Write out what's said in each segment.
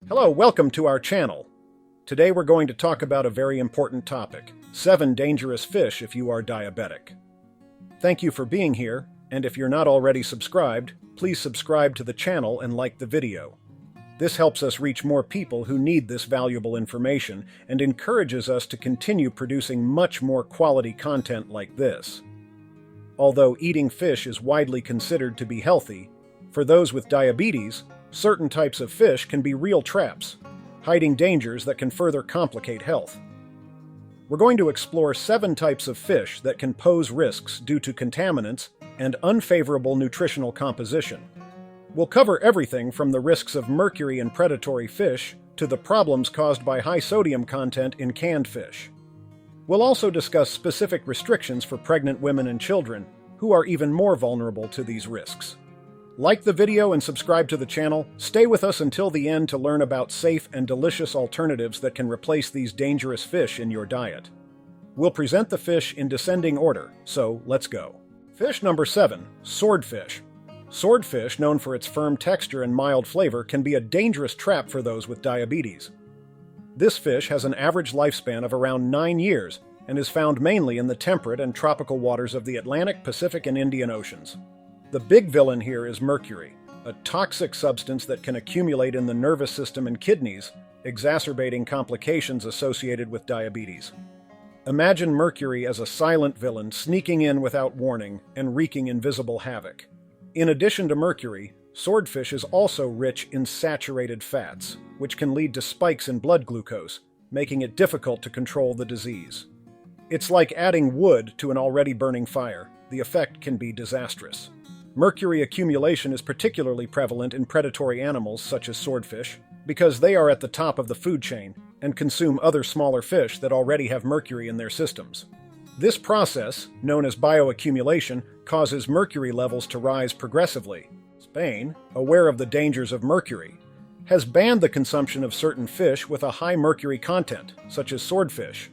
Hello, welcome to our channel. Today we're going to talk about a very important topic, 7 dangerous fish if you are diabetic. Thank you for being here, and if you're not already subscribed, please subscribe to the channel and like the video. This helps us reach more people who need this valuable information and encourages us to continue producing much more quality content like this. Although eating fish is widely considered to be healthy, for those with diabetes, certain types of fish can be real traps, hiding dangers that can further complicate health. We're going to explore 7 types of fish that can pose risks due to contaminants and unfavorable nutritional composition. We'll cover everything from the risks of mercury in predatory fish to the problems caused by high sodium content in canned fish. We'll also discuss specific restrictions for pregnant women and children, who are even more vulnerable to these risks. Like the video and subscribe to the channel. Stay with us until the end to learn about safe and delicious alternatives that can replace these dangerous fish in your diet. We'll present the fish in descending order, so let's go. Fish number 7, swordfish. Swordfish, known for its firm texture and mild flavor, can be a dangerous trap for those with diabetes. This fish has an average lifespan of around 9 years and is found mainly in the temperate and tropical waters of the Atlantic, Pacific, and Indian Oceans. The big villain here is mercury, a toxic substance that can accumulate in the nervous system and kidneys, exacerbating complications associated with diabetes. Imagine mercury as a silent villain sneaking in without warning and wreaking invisible havoc. In addition to mercury, swordfish is also rich in saturated fats, which can lead to spikes in blood glucose, making it difficult to control the disease. It's like adding wood to an already burning fire. The effect can be disastrous. Mercury accumulation is particularly prevalent in predatory animals such as swordfish, because they are at the top of the food chain and consume other smaller fish that already have mercury in their systems. This process, known as bioaccumulation, causes mercury levels to rise progressively. Spain, aware of the dangers of mercury, has banned the consumption of certain fish with a high mercury content, such as swordfish,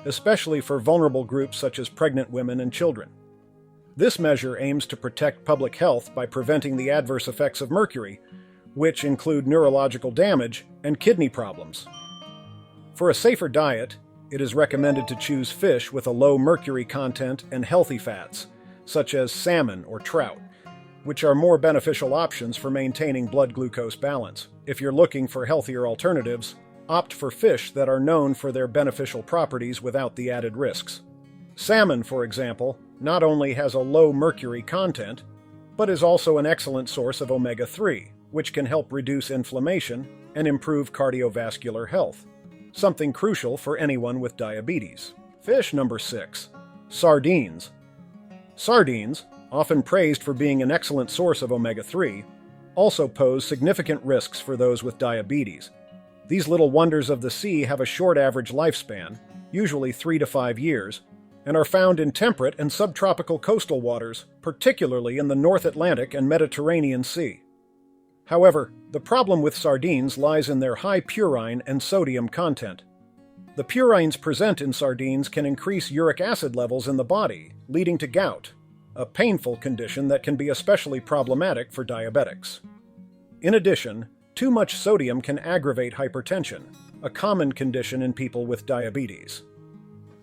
especially for vulnerable groups such as pregnant women and children. This measure aims to protect public health by preventing the adverse effects of mercury, which include neurological damage and kidney problems. For a safer diet, it is recommended to choose fish with a low mercury content and healthy fats, such as salmon or trout, which are more beneficial options for maintaining blood glucose balance. If you're looking for healthier alternatives, opt for fish that are known for their beneficial properties without the added risks. Salmon, for example, not only has a low mercury content, but is also an excellent source of omega-3, which can help reduce inflammation and improve cardiovascular health, something crucial for anyone with diabetes. Fish number 6, sardines. Sardines, often praised for being an excellent source of omega-3, also pose significant risks for those with diabetes. These little wonders of the sea have a short average lifespan, usually 3 to 5 years, and are found in temperate and subtropical coastal waters, particularly in the North Atlantic and Mediterranean Sea. However, the problem with sardines lies in their high purine and sodium content. The purines present in sardines can increase uric acid levels in the body, leading to gout, a painful condition that can be especially problematic for diabetics. In addition, too much sodium can aggravate hypertension, a common condition in people with diabetes.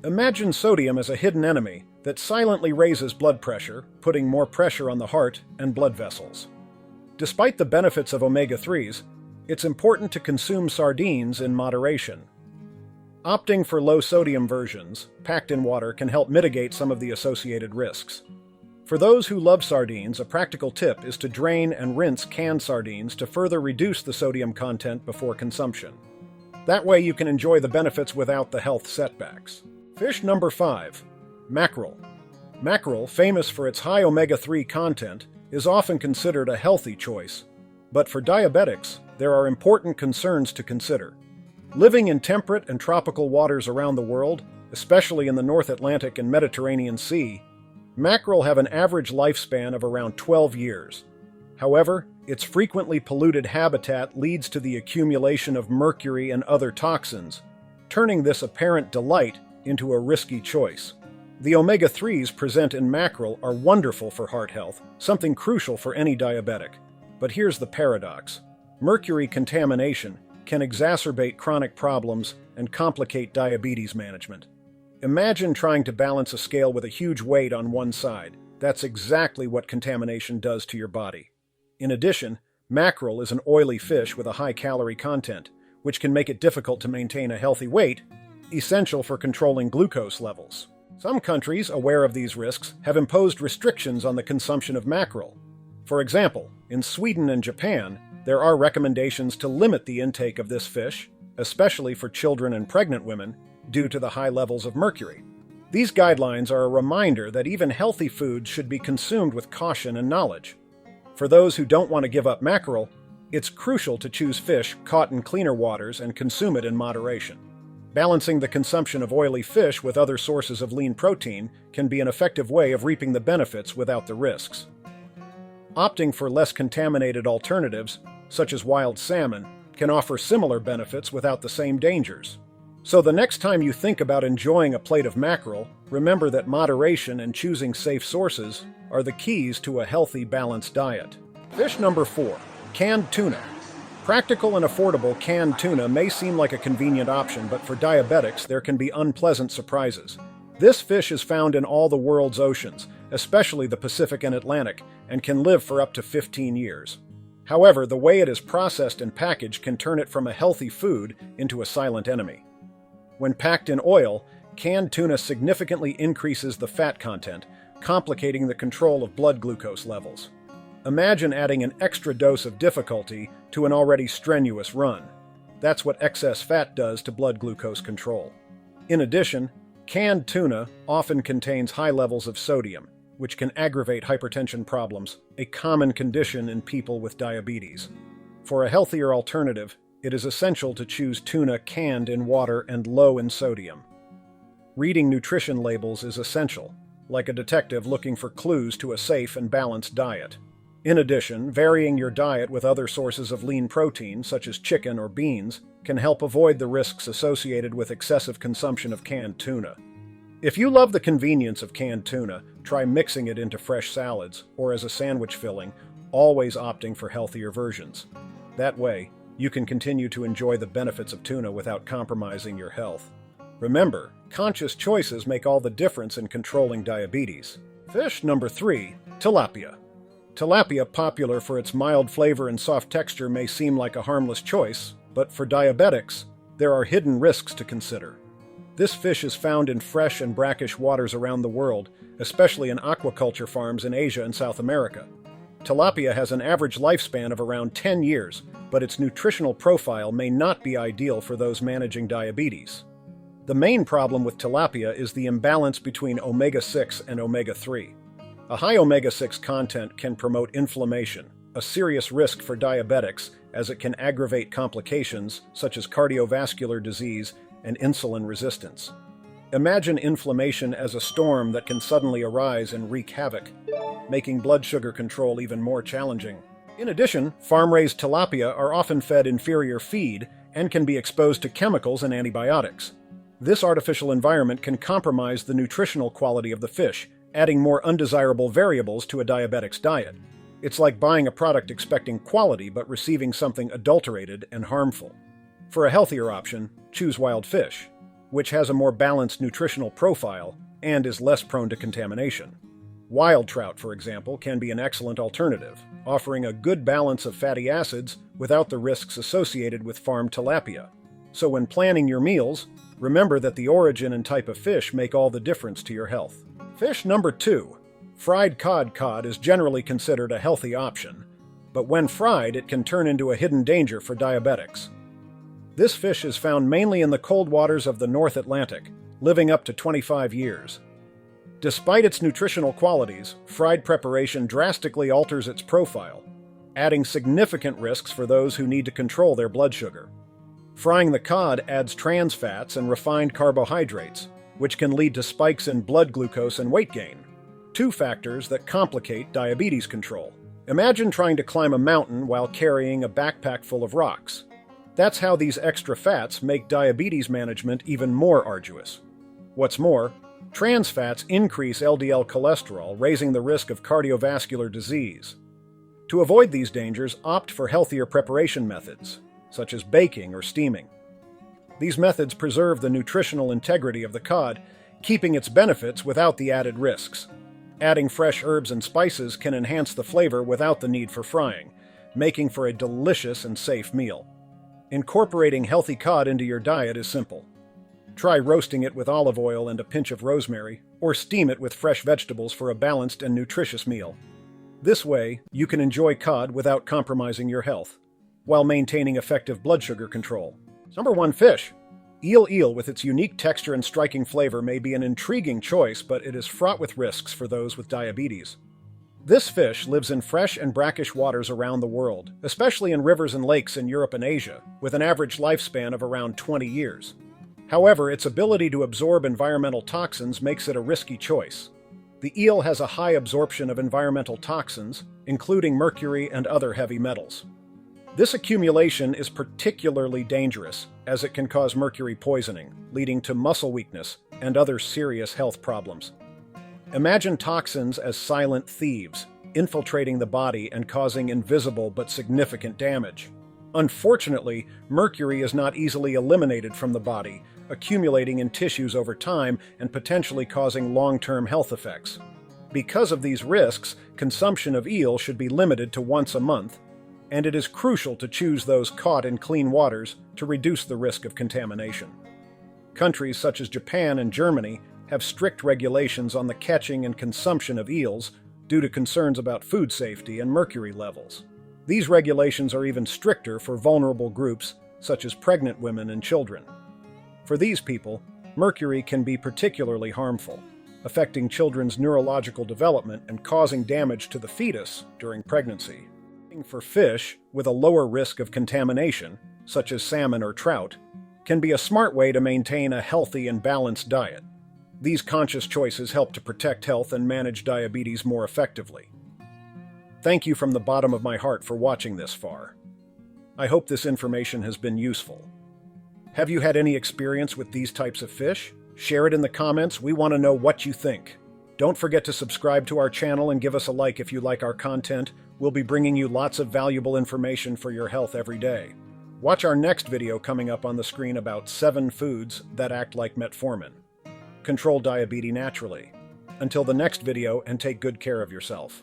Imagine sodium as a hidden enemy that silently raises blood pressure, putting more pressure on the heart and blood vessels. Despite the benefits of omega-3s, it's important to consume sardines in moderation. Opting for low-sodium versions, packed in water, can help mitigate some of the associated risks. For those who love sardines, a practical tip is to drain and rinse canned sardines to further reduce the sodium content before consumption. That way you can enjoy the benefits without the health setbacks. Fish number 5, mackerel. Mackerel, famous for its high omega-3 content, is often considered a healthy choice. But for diabetics, there are important concerns to consider. Living in temperate and tropical waters around the world, especially in the North Atlantic and Mediterranean Sea, mackerel have an average lifespan of around 12 years. However, its frequently polluted habitat leads to the accumulation of mercury and other toxins, turning this apparent delight into a risky choice. The omega-3s present in mackerel are wonderful for heart health, something crucial for any diabetic. But here's the paradox. Mercury contamination can exacerbate chronic problems and complicate diabetes management. Imagine trying to balance a scale with a huge weight on one side. That's exactly what contamination does to your body. In addition, mackerel is an oily fish with a high calorie content, which can make it difficult to maintain a healthy weight, essential for controlling glucose levels. Some countries, aware of these risks, have imposed restrictions on the consumption of mackerel. For example, in Sweden and Japan, there are recommendations to limit the intake of this fish, especially for children and pregnant women, due to the high levels of mercury. These guidelines are a reminder that even healthy foods should be consumed with caution and knowledge. For those who don't want to give up mackerel, it's crucial to choose fish caught in cleaner waters and consume it in moderation. Balancing the consumption of oily fish with other sources of lean protein can be an effective way of reaping the benefits without the risks. Opting for less contaminated alternatives, such as wild salmon, can offer similar benefits without the same dangers. So the next time you think about enjoying a plate of mackerel, remember that moderation and choosing safe sources are the keys to a healthy, balanced diet. Fish number 4, canned tuna. Practical and affordable canned tuna may seem like a convenient option, but for diabetics, there can be unpleasant surprises. This fish is found in all the world's oceans, especially the Pacific and Atlantic, and can live for up to 15 years. However, the way it is processed and packaged can turn it from a healthy food into a silent enemy. When packed in oil, canned tuna significantly increases the fat content, complicating the control of blood glucose levels. Imagine adding an extra dose of difficulty to an already strenuous run. That's what excess fat does to blood glucose control. In addition, canned tuna often contains high levels of sodium, which can aggravate hypertension problems, a common condition in people with diabetes. For a healthier alternative, it is essential to choose tuna canned in water and low in sodium. Reading nutrition labels is essential, like a detective looking for clues to a safe and balanced diet. In addition, varying your diet with other sources of lean protein, such as chicken or beans, can help avoid the risks associated with excessive consumption of canned tuna. If you love the convenience of canned tuna, try mixing it into fresh salads or as a sandwich filling, always opting for healthier versions. That way, you can continue to enjoy the benefits of tuna without compromising your health. Remember, conscious choices make all the difference in controlling diabetes. Fish number 3, tilapia. Tilapia, popular for its mild flavor and soft texture, may seem like a harmless choice, but for diabetics, there are hidden risks to consider. This fish is found in fresh and brackish waters around the world, especially in aquaculture farms in Asia and South America. Tilapia has an average lifespan of around 10 years, but its nutritional profile may not be ideal for those managing diabetes. The main problem with tilapia is the imbalance between omega-6 and omega-3. A high omega-6 content can promote inflammation, a serious risk for diabetics as it can aggravate complications such as cardiovascular disease and insulin resistance. Imagine inflammation as a storm that can suddenly arise and wreak havoc, making blood sugar control even more challenging. In addition, farm-raised tilapia are often fed inferior feed and can be exposed to chemicals and antibiotics. This artificial environment can compromise the nutritional quality of the fish, adding more undesirable variables to a diabetic's diet. It's like buying a product expecting quality but receiving something adulterated and harmful. For a healthier option, choose wild fish, which has a more balanced nutritional profile and is less prone to contamination. Wild trout, for example, can be an excellent alternative, offering a good balance of fatty acids without the risks associated with farmed tilapia. So when planning your meals, remember that the origin and type of fish make all the difference to your health. Fish number 2. Fried cod. Cod is generally considered a healthy option, but when fried, it can turn into a hidden danger for diabetics. This fish is found mainly in the cold waters of the North Atlantic, living up to 25 years. Despite its nutritional qualities, fried preparation drastically alters its profile, adding significant risks for those who need to control their blood sugar. Frying the cod adds trans fats and refined carbohydrates, which can lead to spikes in blood glucose and weight gain, 2 factors that complicate diabetes control. Imagine trying to climb a mountain while carrying a backpack full of rocks. That's how these extra fats make diabetes management even more arduous. What's more, trans fats increase LDL cholesterol, raising the risk of cardiovascular disease. To avoid these dangers, opt for healthier preparation methods. such as baking or steaming. These methods preserve the nutritional integrity of the cod, keeping its benefits without the added risks. Adding fresh herbs and spices can enhance the flavor without the need for frying, making for a delicious and safe meal. Incorporating healthy cod into your diet is simple. Try roasting it with olive oil and a pinch of rosemary, or steam it with fresh vegetables for a balanced and nutritious meal. This way, you can enjoy cod without compromising your health, while maintaining effective blood sugar control. Number 1. Fish. Eel with its unique texture and striking flavor may be an intriguing choice, but it is fraught with risks for those with diabetes. This fish lives in fresh and brackish waters around the world, especially in rivers and lakes in Europe and Asia, with an average lifespan of around 20 years. However, its ability to absorb environmental toxins makes it a risky choice. The eel has a high absorption of environmental toxins, including mercury and other heavy metals. This accumulation is particularly dangerous, as it can cause mercury poisoning, leading to muscle weakness and other serious health problems. Imagine toxins as silent thieves, infiltrating the body and causing invisible but significant damage. Unfortunately, mercury is not easily eliminated from the body, accumulating in tissues over time and potentially causing long-term health effects. Because of these risks, consumption of eel should be limited to once a month, and it is crucial to choose those caught in clean waters to reduce the risk of contamination. Countries such as Japan and Germany have strict regulations on the catching and consumption of eels due to concerns about food safety and mercury levels. These regulations are even stricter for vulnerable groups such as pregnant women and children. For these people, mercury can be particularly harmful, affecting children's neurological development and causing damage to the fetus during pregnancy. For fish with a lower risk of contamination, such as salmon or trout, can be a smart way to maintain a healthy and balanced diet. These conscious choices help to protect health and manage diabetes more effectively. Thank you from the bottom of my heart for watching this far. I hope this information has been useful. Have you had any experience with these types of fish? Share it in the comments. We want to know what you think. Don't forget to subscribe to our channel and give us a like if you like our content. We'll be bringing you lots of valuable information for your health every day. Watch our next video coming up on the screen about 7 foods that act like metformin. Control diabetes naturally. Until the next video, and take good care of yourself.